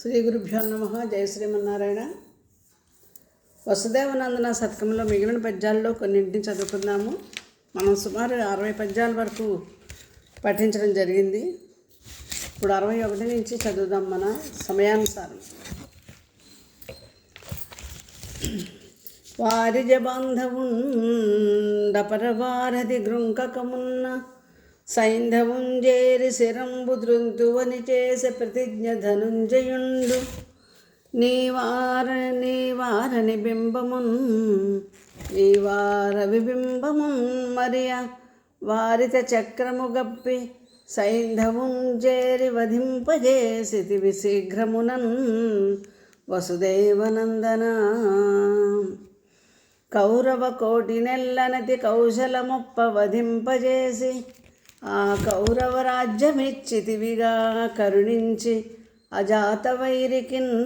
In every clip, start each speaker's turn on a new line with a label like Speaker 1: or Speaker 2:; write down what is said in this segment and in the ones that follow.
Speaker 1: శ్రీ గురుభ్యో నమః. జయ శ్రీమన్నారాయణ. వసుదేవనందన శతకంలో మిగిలిన పద్యాల్లో కొన్నింటిని చదువుకుందాము. మనం సుమారు 60 పద్యాల వరకు పఠించడం జరిగింది. ఇప్పుడు 61 నుంచి చదువుదాం మన సమయానుసారం. వారిజ బాంధవుండపరవారధి గృంకకమున్న సైంధవుంజేరి శిరంబు ధృంతువని చేసే ప్రతిజ్ఞ ధనుంజయుండు నీవారని బింబమున్ నీవార విబింబమున్ మరియ వారిత చక్రము గప్పి సైంధవుంజేరి వధింపజేసితివి శీఘ్రమునన్ వసుదేవనందన. కౌరవ కోటి నెల్లనతి కౌశలమొప్ప వధింపజేసి ఆ కౌరవ రాజ్యమిచ్చితివిగా కరుణించి అజాత వైరికిన్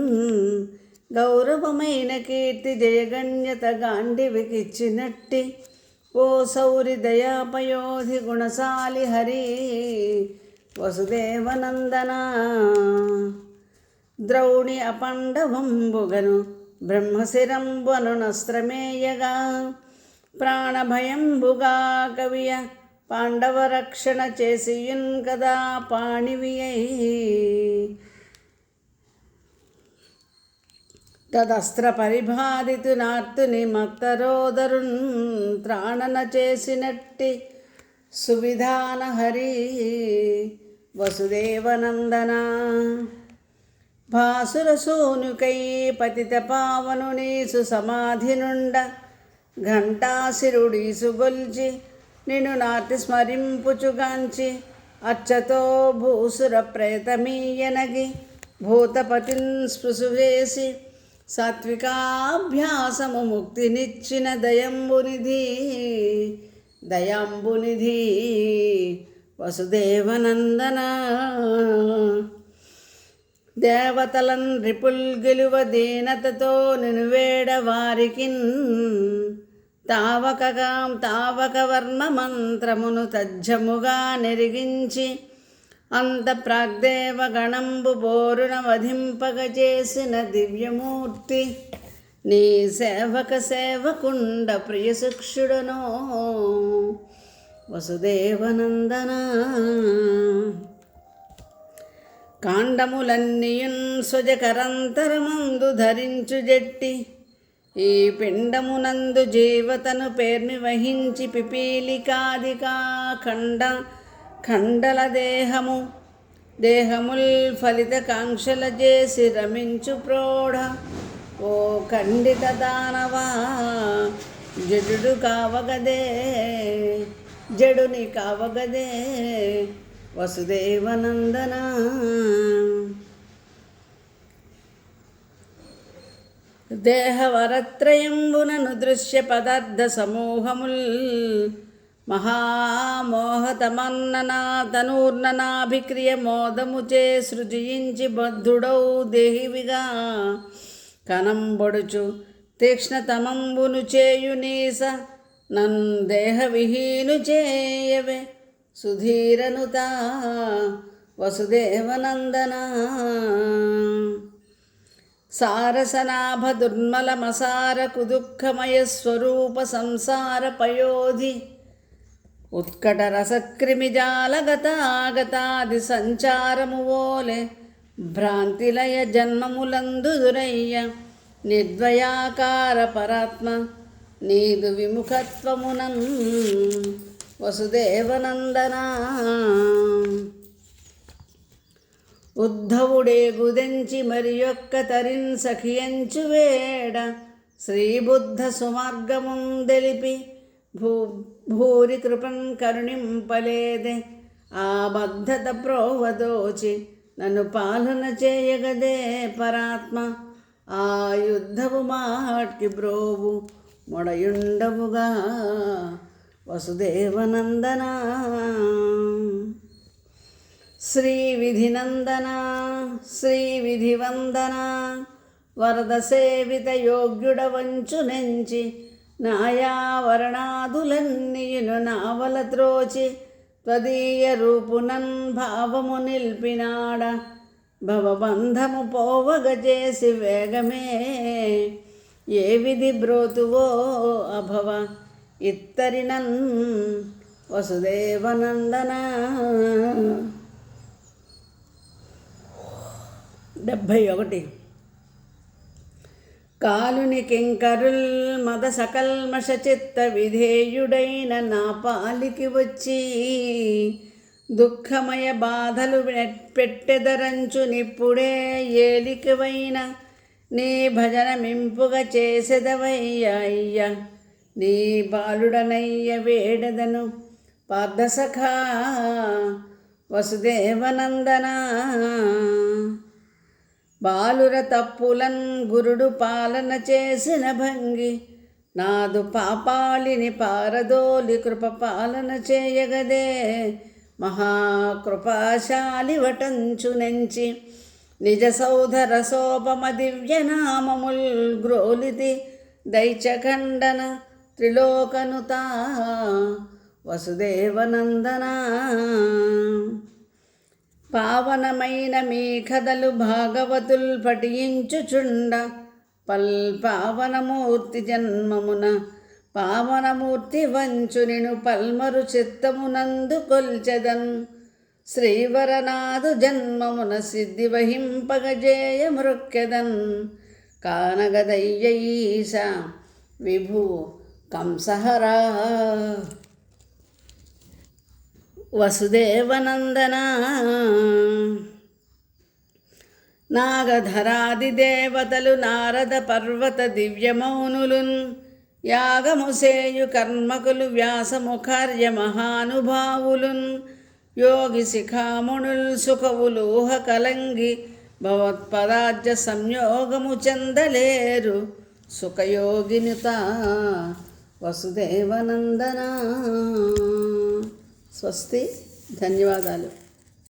Speaker 1: గౌరవమైన కీర్తి జయగణ్యత గాండివికిచ్చినట్టి ఓ సౌరి దయాపయోధి గుణశాలి హరి వసుదేవనందన. ద్రౌణి అపండవంబుగను బ్రహ్మశిరంబను నస్త్రమేయగా ప్రాణభయంబుగా కవియ పాండవ రక్షణ చేసియున్ కదా పాణివియై తదస్త్ర పరిబాధితు నార్తుని మత్తరోదరున్ త్రాణన చేసినట్టి సువిధాన హరి వసుదేవనందన. భాసుర సూనుకై పతిత పావను నీసు సమాధి నుండ ఘంటాశిరుడీసు గొల్చి నిన్ను నాటి స్మరింపుచుగాంచి అచ్చతో భూసుర ప్రేతమీయనగి భూతపతిన్ స్పృశు వేసి సాత్వికాభ్యాసము ముక్తినిచ్చిన దయాంబునిధి వసుదేవనందన. దేవతలన్ రిపుల్ గెలువ దీనతతో నిను వేడ వారికిన్ తావక వర్ణ మంత్రమును తజ్జముగా నెరిగించి అంత ప్రాగ్దేవ గణంబు బోరున వధింపగ చేసిన దివ్యమూర్తి నీ సేవకుండ ప్రియశిక్షుడనో వసుదేవనందన. కాండములన్నీయున్ సుజకరంతరమందు ధరించు జట్టి ఈ పిండమునందు జీవతను పేర్మి వహించి పిపీలికాదికా ఖండల దేహముల్ ఫలిత కాంక్షల చేసి రమించు ప్రోఢ ఓ ఖండిత దానవా జడుని కావగదే వసుదేవనందన. దేహవరత్రయంబునను దృశ్య పదార్థ సమూహముల్ మహామోహతమన్ననా తనూర్ణనాభిక్రియ మోదముచే సృజించి బద్ధుడౌ దేహివిగా కనంబొడుచు తీక్ష్ణతమంబును చేయునీస నన్ దేహవిహీను చేయవే సుధీరనుత వసుదేవనందన. సారసనాభ దుర్మలమసార కుదుఃఖమయ స్వరూప సంసార పయోధి ఉత్కట రసక్రిమిజాలగతాగతాది సంచారము వోలె భ్రాంతిలయ జన్మములందు దురయ్య నిర్ద్వయాకార పరాత్మ నీదు విముఖత్వమునన్ వసుదేవనందన. ఉద్ధవుడే గుదెంచి మరి యొక్క తరిన్ సఖియంచు వేడ శ్రీబుద్ధ సుమార్గముందెలిపి భూరి కృపన్ కరుణింపలేదే ఆ బద్ధత ప్రోవదోచి నన్ను పాలన చేయగదే పరాత్మ ఆ యుద్ధవు మాట్కి బ్రోవు మొడయుండవుగా వసుదేవనందన. శ్రీవిధినందన శ్రీవిధివందన వరద సేవిత యోగ్యుడ వంచు నెంచి నాయావరణాదులన్నీయును నావల త్రోచి త్వదీయ రూపునన్ భావము నిల్పినాడ భవబంధము పోవగజేసి వేగమే ఏ విధి బ్రోతువో అభవ ఇత్తరినన్ వసుదేవనందన. 71. కాలుని కింకరుల్ మద సకల్మష చిత్త విధేయుడైన నా పాలికి వచ్చి దుఃఖమయ బాధలు పెట్టెదరంచు నిప్పుడే ఏలికవైన నీ భజన మింపుగా చేసెదవయ్య నీ బాలుడనయ్య వేడదను పార్థసఖా వసుదేవనందన. బాలుర తప్పులన్ గురుడు పాలన చేసిన భంగి నాదు పాపాలిని పారదోలి కృప పాలన చేయగదే మహాకృపాశాలి వటంచు నెంచి నిజ సౌధర సోపమ దివ్యనామముల్ గ్రోలితి దైత్యఖండన త్రిలోకనుతా వసుదేవనందన. పావనమైన మీ కథలు భాగవతుల్ పఠించుచుండ పావనమూర్తి జన్మమున పావనమూర్తి వంచునిను పల్మరు చిత్తమునందు కొల్చెదన్ శ్రీవరనాథు జన్మమున సిద్ధి వహింపగజేయ మృక్కెదన్ కానగదయ్యీశ విభు కంసహరా వసుదేవనందన. నాగధరాది దేవతలు నారద పర్వత దివ్యమౌనులున్ యాగముసేయు కర్మకులు వ్యాసముఖార్య మహానుభావులున్ యోగి శిఖాముణుల్ సుఖవులూహ కలంగి భవత్పదాజ్య సంయోగము చెందలేరు సుఖయోగినిత వసుదేవనందన. స్వస్తి. ధన్యవాదాలు.